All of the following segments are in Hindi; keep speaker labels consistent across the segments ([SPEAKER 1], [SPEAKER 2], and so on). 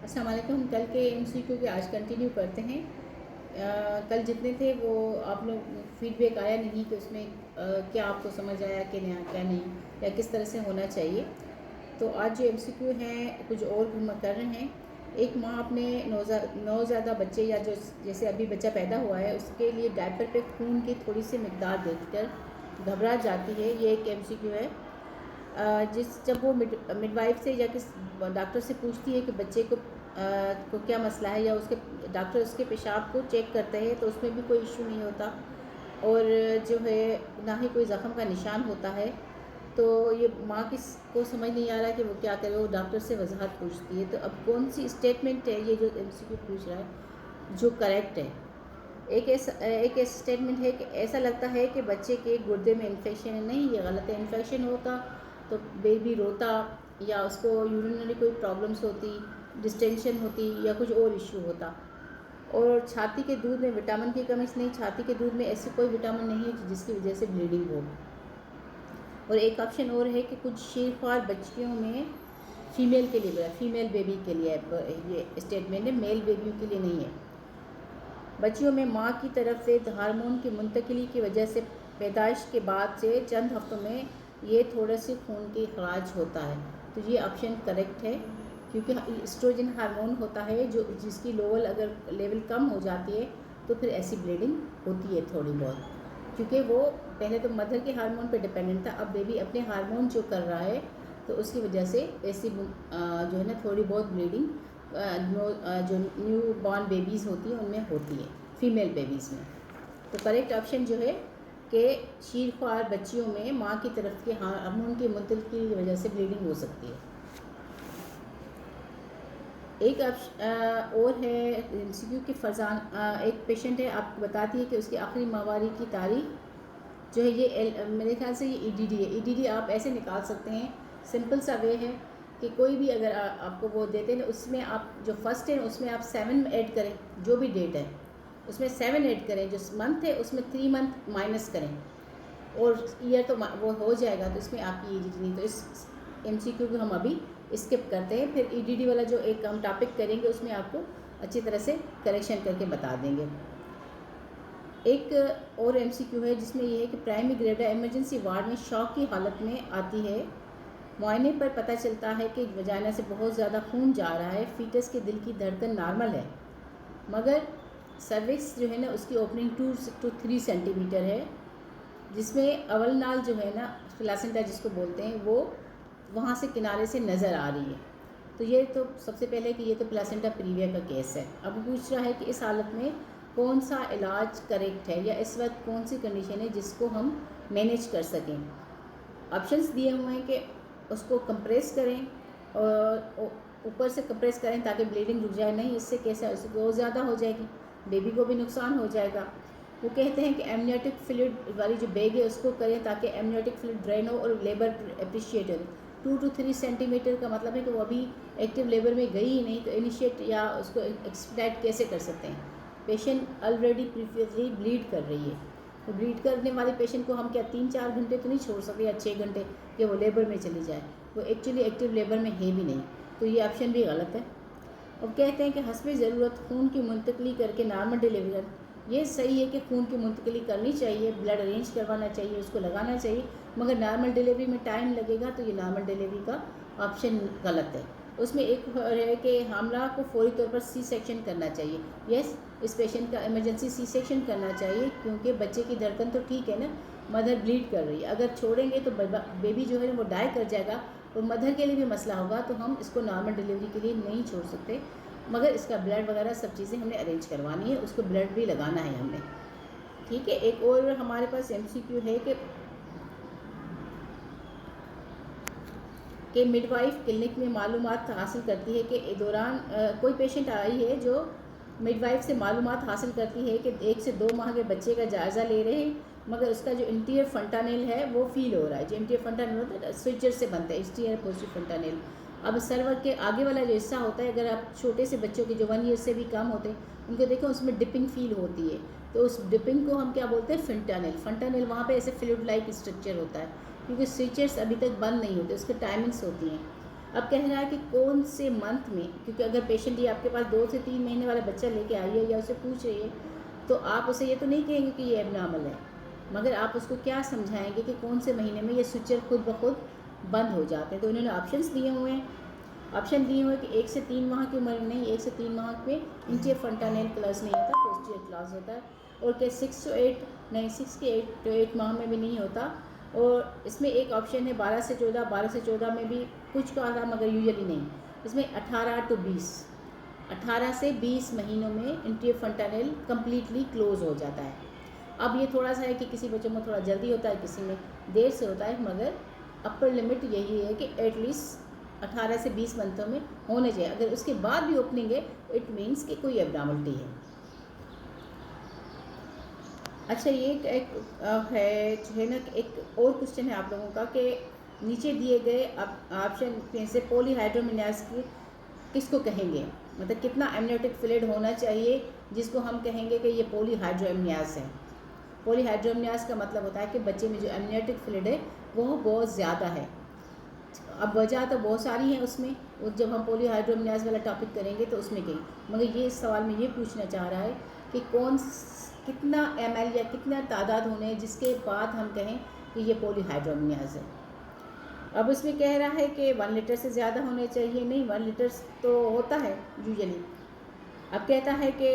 [SPEAKER 1] अस्सलाम वालेकुम। कल के एमसीक्यू के आज कंटिन्यू करते हैं। कल जितने थे वो आप लोग फीडबैक आया नहीं कि उसमें क्या आपको समझ आया कि नहीं, क्या नहीं, या किस तरह से होना चाहिए। तो आज जो एमसीक्यू हैं कुछ और हम कर रहे हैं। एक माँ अपने नवज़ादा बच्चे या जो जैसे अभी बच्चा पैदा हुआ है उसके लिए डायपर पे खून की थोड़ी सी मिकदार देखकर घबरा जाती है। ये एक एमसीक्यू है। जब वो मिडवाइफ से या किस डॉक्टर से पूछती है कि बच्चे को क्या मसला है, या उसके डॉक्टर उसके पेशाब को चेक करते हैं तो उसमें भी कोई इशू नहीं होता, और जो है ना ही कोई ज़ख़म का निशान होता है। तो ये माँ को समझ नहीं आ रहा कि वो क्या करे, वो डॉक्टर से वजाहत पूछती है। तो अब कौन सी स्टेटमेंट है ये जो एमसीक्यू पूछ रहा है जो करेक्ट है। एक स्टेटमेंट है कि ऐसा लगता है कि बच्चे के गुर्दे में इन्फेक्शन है। नहीं, ये गलत है। इन्फेक्शन होता तो बेबी रोता, या उसको यूरिनरी कोई प्रॉब्लम्स होती, डिस्टेंशन होती, या कुछ और इश्यू होता। और छाती के दूध में विटामिन की कमी नहीं, छाती के दूध में ऐसे कोई विटामिन नहीं है जिसकी वजह से ब्लीडिंग हो। और एक ऑप्शन और है कि कुछ शीरख्वार बच्चियों में, फीमेल के लिए, फीमेल बेबी के लिए ये स्टेटमेंट है, मेल बेबियों के लिए नहीं है। बच्चियों में माँ की तरफ से हार्मोन की मुंतकिली की वजह से पैदाइश के बाद से चंद हफ्तों में ये थोड़े से खून की खराज होता है। तो ये ऑप्शन करेक्ट है, क्योंकि एस्ट्रोजन हार्मोन होता है जो जिसकी अगर लेवल कम हो जाती है तो फिर ऐसी ब्लीडिंग होती है थोड़ी बहुत, क्योंकि वो पहले तो मदर के हार्मोन पे डिपेंडेंट था, अब बेबी अपने हार्मोन जो कर रहा है तो उसकी वजह से ऐसी जो है ना थोड़ी बहुत ब्लीडिंग जो न्यू बॉर्न बेबीज़ होती हैं उनमें होती है, फीमेल बेबीज़ में। तो करेक्ट ऑप्शन जो है कि शीरख्वार बच्चियों में माँ की तरफ के हार्मोन की मुंतकिली की वजह से ब्लीडिंग हो सकती है। एक और है एमसीक्यू के फरजान। एक पेशेंट है, आपको बताती है कि उसकी आखिरी माहवारी की तारीख जो है ये मेरे ख्याल से ये ईडीडी है। ईडीडी आप ऐसे निकाल सकते हैं, सिंपल सा वे है कि कोई भी अगर आपको वो देते हैं उसमें आप जो फर्स्ट है उसमें आप 7 ऐड करें, जो भी डेट है उसमें 7 ऐड करें, जो मंथ है उसमें 3 मंथ माइनस करें, और ईयर तो वो हो जाएगा। तो इसमें आपकी ईडीडी नहीं। तो इस एमसीक्यू को हम अभी स्किप करते हैं, फिर ईडीडी वाला जो एक हम टॉपिक करेंगे उसमें आपको अच्छी तरह से करेक्शन करके बता देंगे। एक और एमसीक्यू है जिसमें यह है कि प्राइमरी ग्रेविडा इमरजेंसी वार्ड में शॉक की हालत में आती है। मुआयने पर पता चलता है कि वजाइना से बहुत ज़्यादा खून जा रहा है, फीटस के दिल की धड़कन नॉर्मल है, मगर सर्विक्स जो है ना उसकी ओपनिंग 2 to 3 सेंटीमीटर है, जिसमें अवल नाल जो है ना प्लासेंटा जिसको बोलते हैं वो वहाँ से किनारे से नज़र आ रही है। तो ये तो सबसे पहले कि ये तो प्लासेंटा प्रीविया का केस है। अब पूछ रहा है कि इस हालत में कौन सा इलाज करेक्ट है, या इस वक्त कौन सी कंडीशन है जिसको हम मैनेज कर सकें। ऑप्शंस दिए हुए हैं कि उसको कंप्रेस करें और ऊपर से कंप्रेस करें ताकि ब्लीडिंग रुक जाए। नहीं, इससे कैसा उसको और ज़्यादा हो जाएगी, बेबी को भी नुकसान हो जाएगा। वो कहते हैं कि एमनियोटिक फ्लूइड वाली जो बैग है उसको करें ताकि एमनियोटिक फ्लूइड ड्रेन हो और लेबर अप्रिशिएट हो। 2 to 3 सेंटीमीटर का मतलब है कि वो अभी एक्टिव लेबर में गई ही नहीं, तो इनिशिएट या उसको एक्सपेक्ट कैसे कर सकते हैं। पेशेंट ऑलरेडी प्रीवियसली ब्लीड कर रही है, तो ब्लीड करने वाले पेशेंट को हम क्या 3-4 घंटे तो नहीं छोड़ सकते, या 6 घंटे कि वो लेबर में चली जाए, वो एक्चुअली एक्टिव लेबर में है भी नहीं। तो ये ऑप्शन भी गलत है। अब कहते हैं कि हस्ब ज़रूरत खून की मुंतकली करके नॉर्मल डिलीवरी। ये सही है कि खून की मुंतकली करनी चाहिए, ब्लड अरेंज करवाना चाहिए, उसको लगाना चाहिए, मगर नॉर्मल डिलीवरी में टाइम लगेगा, तो ये नॉर्मल डिलीवरी का ऑप्शन गलत है। उसमें एक है कि हामला को फौरी तौर पर सी सेक्शन करना चाहिए। यस, इस पेशेंट का इमरजेंसी सी सेक्शन करना चाहिए, क्योंकि बच्चे की धड़कन तो ठीक है ना, मदर ब्लीड कर रही है। अगर छोड़ेंगे तो बेबी जो है वो डाई कर जाएगा, और मदर के लिए भी मसला होगा, तो हम इसको नॉर्मल डिलीवरी के लिए नहीं छोड़ सकते, मगर इसका ब्लड वगैरह सब चीज़ें हमने अरेंज करवानी है, उसको ब्लड भी लगाना है हमने। ठीक है। एक और हमारे पास एमसीक्यू है कि मिडवाइफ क्लिनिक में मालूमात हासिल करती है कि दौरान कोई पेशेंट आई है जो मिडवाइफ से मालूमात हासिल करती है कि 1 से 2 माह के बच्चे का जायज़ा ले रहे हैं, मगर उसका जो इंटीरियर फंटानेल है वो फील हो रहा है। जो इंटीरियर फंटानेल होता है स्विचर से बनता है, इंटीरियर पोस्टीरियर फंटानेल। अब सर्वर के आगे वाला जो हिस्सा होता है, अगर आप छोटे से बच्चों के जो 1 ईयर से भी कम होते हैं उनको देखो, उसमें डिपिंग फील होती है, तो उस डिपिंग को हम क्या बोलते हैं, फंटानेल। फंटानेल वहाँ पे ऐसे फ्लूइड लाइक स्ट्रक्चर होता है, क्योंकि स्विचर्स अभी तक बंद नहीं होते, उसकी टाइमिंग्स होती हैं। अब कह रहा है कि कौन से मंथ में, क्योंकि अगर पेशेंट ये आपके पास 2 से 3 महीने वाला बच्चा लेके आई है या उसे पूछ रही है, तो आप उसे ये तो नहीं कहेंगे कि ये एबनॉर्मल है, मगर आप उसको क्या समझाएंगे कि कौन से महीने में ये सुचर खुद ब खुद बंद हो जाते हैं। तो इन्होंने ऑप्शंस दिए हुए हैं, ऑप्शन दिए हुए कि 1 से 3 माह की उम्र नहीं, 1 से 3 माह में इंटीरियर फ्रंटानेल क्लास नहीं होता, पोस्टीरियर क्लास होता है, और क्या 6 to 8 नहीं, 6 के 8 to 8 माह में भी नहीं होता। और इसमें एक ऑप्शन है 12 से 14, 12 से 14 में भी कुछ का आता मगर यूजुअली नहीं। इसमें 18 to 20, 18 से 20 महीनों में इंटीरियर फ्रंटानेल कम्प्लीटली क्लोज हो जाता है। अब ये थोड़ा सा है कि किसी बच्चों में थोड़ा जल्दी होता है, किसी में देर से होता है, मगर अपर लिमिट यही है कि एटलीस्ट 18 से 20 मंथों में होने चाहिए। अगर उसके बाद भी ओपनिंग है, इट मीन्स कि कोई एब्नॉर्मलिटी है। अच्छा, ये एक है जो है ना, एक और क्वेश्चन है आप लोगों का कि नीचे दिए गए ऑप्शन में से पॉलीहाइड्रोमिनास की किसको कहेंगे, मतलब कितना एमनियोटिक फ्लूइड होना चाहिए जिसको हम कहेंगे कि ये पॉलीहाइड्रोमिनास है। पॉलीहाइड्रोमिनास का मतलब होता है कि बच्चे में जो एमनियोटिक फ्लूइड है वो बहुत ज़्यादा है। अब वजह तो बहुत सारी हैं उसमें, और जब हम पॉलीहाइड्रोमिनास वाला टॉपिक करेंगे तो उसमें कहीं, मगर ये इस सवाल में ये पूछना चाह रहा है कि कितना ml या कितना तादाद होने हैं जिसके बाद हम कहें कि ये पॉलीहाइड्रोमिनास है। अब उसमें कह रहा है कि 1 लीटर से ज़्यादा होने चाहिए, नहीं 1 लीटर तो होता है यूजुअली। अब कहता है कि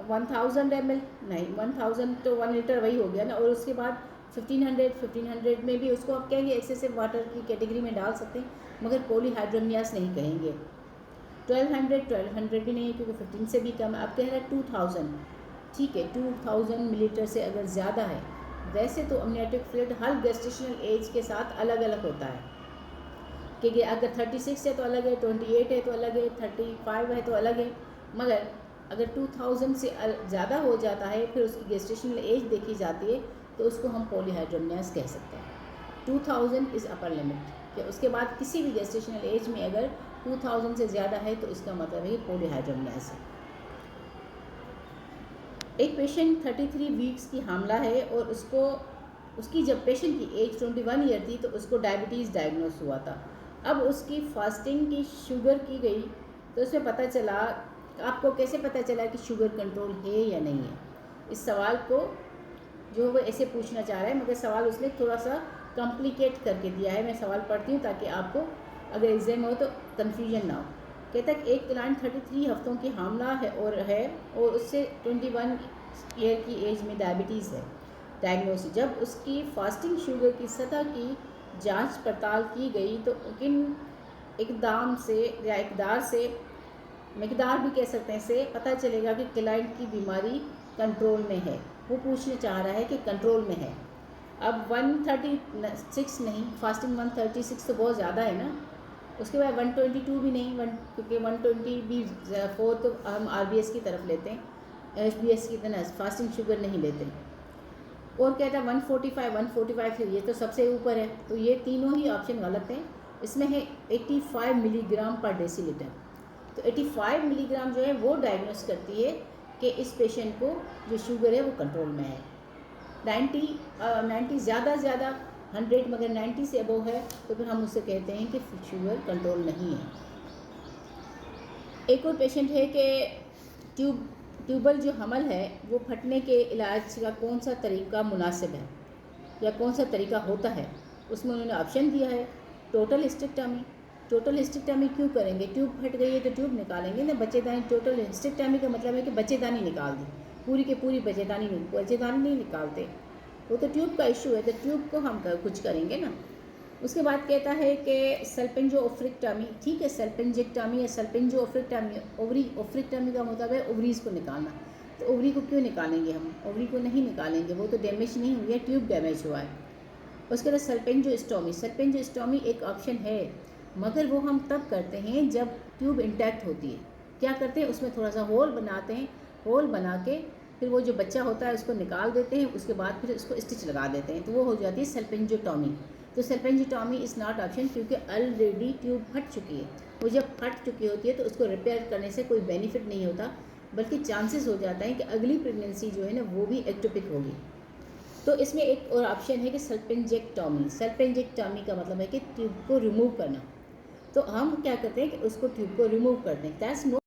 [SPEAKER 1] 1000 ml, नहीं 1000 तो 1 लीटर वही हो गया ना, और उसके बाद 1500 में भी उसको आप कहेंगे एक्सेसिव वाटर की कैटेगरी में डाल सकते हैं, मगर पॉलीहाइड्रोमिनास नहीं कहेंगे। 1200 भी नहीं है क्योंकि 15 से भी कम है। अब कह रहा है 2000, ठीक है 2000 मिलीलीटर से अगर ज़्यादा है। वैसे तो अमनियोटिक फ्लूइड हर गेस्टेशनल एज के साथ अलग अलग होता है, क्योंकि अगर 36 है तो अलग है, 28 है तो अलग है, 35 है तो अलग है, मगर अगर 2000 से ज़्यादा हो जाता है फिर उसकी गेस्टेशनल एज देखी जाती है तो उसको हम पॉलीहाइड्रोमिनास कह सकते हैं। 2000 इज़ अपर लिमिट, कि उसके बाद किसी भी गेस्टेशनल एज में अगर 2000 से ज़्यादा है तो इसका मतलब है पॉलीहाइड्रोमिनास है। एक पेशेंट 33 वीक्स की हामला है और उसकी जब पेशेंट की एज 21 ईयर थी तो उसको डायबिटीज़ डायग्नोस हुआ था। अब उसकी फास्टिंग की शुगर की गई तो उसमें पता चला, आपको कैसे पता चला कि शुगर कंट्रोल है या नहीं है। इस सवाल को जो वो ऐसे पूछना चाह रहा है, मगर सवाल उसने थोड़ा सा कॉम्प्लिकेट करके दिया है। मैं सवाल पढ़ती हूँ ताकि आपको अगर एग्ज़ाम हो तो कन्फ्यूजन ना हो। कहता है कि एक क्लाइंट 33 हफ्तों की हामला है और उससे 21 ईयर की एज में डायबिटीज़ है डायग्नोसिस। जब उसकी फास्टिंग शुगर की सतह की जांच पड़ताल की गई तो किन मकदार भी कह सकते हैं से पता चलेगा कि क्लाइंट की बीमारी कंट्रोल में है। वो पूछना चाह रहा है कि कंट्रोल में है। अब 136 नहीं, फास्टिंग 136 तो बहुत ज़्यादा है ना। उसके बाद 122 भी नहीं, क्योंकि 120 भी 4 तो हम RBS की तरफ लेते हैं, HBS की तरह फास्टिंग शुगर नहीं लेते। और कहता है 145 से ये तो सबसे ऊपर है, तो ये तीनों ही ऑप्शन गलत हैं। इसमें है 85 मिलीग्राम पर डेसीलीटर। तो 85 मिलीग्राम जो है वो डायग्नोस करती है कि इस पेशेंट को जो शुगर है वो कंट्रोल में है। 90 ज़्यादा 100, मगर 90 से अबव है तो फिर हम उससे कहते हैं कि शुगर कंट्रोल नहीं है। एक और पेशेंट है कि ट्यूबल जो हमल है वो फटने के इलाज का कौन सा तरीका मुनासिब है या कौन सा तरीका होता है। उसमें उन्होंने ऑप्शन दिया है टोटल हिस्टेक्टॉमी। टोटल हिस्टेक्टॉमी क्यों करेंगे, ट्यूब फट गई है तो ट्यूब निकालेंगे ना, बच्चेदानी। टोटल हिस्टेक्टॉमी का मतलब है कि बच्चेदानी निकाल दी, पूरी की पूरी बच्चेदानी नहीं निकालते, वो तो ट्यूब का इशू है, तो ट्यूब को हम कुछ करेंगे ना। उसके बाद कहता है कि सल्पेंजोओफ्रिक्टॉमी, ठीक है सल्पेंजेक्टॉमी या सल्पेंजोओफ्रिक्टॉमी। ओफ्रिक्टॉमी का मतलब है ओवरीज को निकालना, तो ओवरी को क्यों निकालेंगे हम, ओवरी को नहीं निकालेंगे, वो तो डैमेज नहीं हुई है, ट्यूब डैमेज हुआ है। उसके बाद सल्पेंजोस्टॉमी एक ऑप्शन है, मगर वो हम तब करते हैं जब ट्यूब इंटैक्ट होती है। क्या करते हैं, उसमें थोड़ा सा होल बनाते हैं, होल बना के फिर वो जो बच्चा होता है उसको निकाल देते हैं, उसके बाद फिर उसको स्टिच लगा देते हैं, तो वो हो जाती है सल्पेंजोटॉमी। तो सल्पेंजोटॉमी इज़ नॉट ऑप्शन, क्योंकि ऑलरेडी ट्यूब फट चुकी है। वो जब फट चुकी होती है तो उसको रिपेयर करने से कोई बेनिफिट नहीं होता, बल्कि चांसेस हो जाता है कि अगली प्रेगनेंसी जो है ना वो भी एक्टोपिक होगी। तो इसमें एक और ऑप्शन है कि सल्पेंजेक्टॉमी। सल्पेंजेक्टॉमी का मतलब है कि ट्यूब को रिमूव करना। तो हम क्या करते हैं कि उसको ट्यूब को रिमूव कर दें, दैट्स नो